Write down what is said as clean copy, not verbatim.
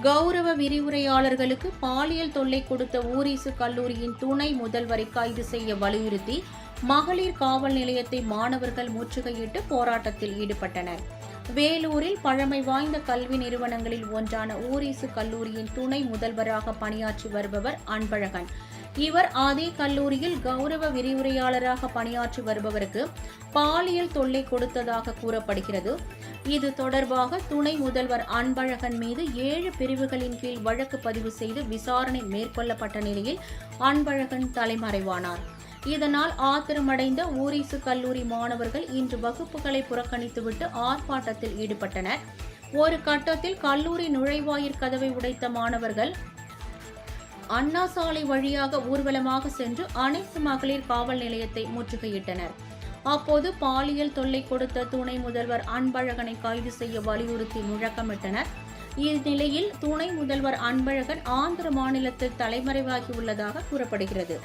கௌரவ விரிவுரையாளர்களுக்கு பாலியல் தொல்லை கொடுத்த ஊரிசு கல்லூரியின் துணை முதல்வரை கைது செய்ய வலியுறுத்தி மகளிர் காவல் நிலையத்தை மாணவர்கள் முற்றுகையிட்டு போராட்டத்தில் ஈடுபட்டனர். வேலூரில் பழமை வாய்ந்த கல்வி நிறுவனங்களில் ஒன்றான ஊரிசு கல்லூரியின் துணை முதல்வராக பணியாற்றி வருபவர் அன்பழகன். இவர் அதே கல்லூரியில் கௌரவ விரிவுரையாளராக பணியாற்றி வருபவருக்கு பாலியல் தொல்லை கொடுத்ததாக கூறப்படுகிறது. இது தொடர்பாக துணை முதல்வர் அன்பழகன் மீது 7 பிரிவுகளின் கீழ் வழக்கு பதிவு செய்து விசாரணை மேற்கொள்ளப்பட்ட நிலையில் அன்பழகன் தலைமறைவானார். இதனால் ஆத்திரமடைந்த ஊரிசு கல்லூரி மாணவர்கள் இன்று வகுப்புகளை புறக்கணித்துவிட்டு ஆர்ப்பாட்டத்தில் ஈடுபட்டனர். ஒரு கட்டத்தில் கல்லூரி நுழைவாயிற் கதவை உடைத்த மாணவர்கள் அண்ணா சாலை வழியாக ஊர்வலமாக சென்று அனைத்து மகளிர் காவல் நிலையத்தை முற்றுகையிட்டனர். அப்போது பாலியல் தொல்லை கொடுத்த துணை முதல்வர் அன்பழகனை கைது செய்ய வலியுறுத்தி முழக்கமிட்டனர். இந்நிலையில் துணை முதல்வர் அன்பழகன் ஆந்திர மாநிலத்தில் தலைமறைவாகியுள்ளதாக கூறப்படுகிறது.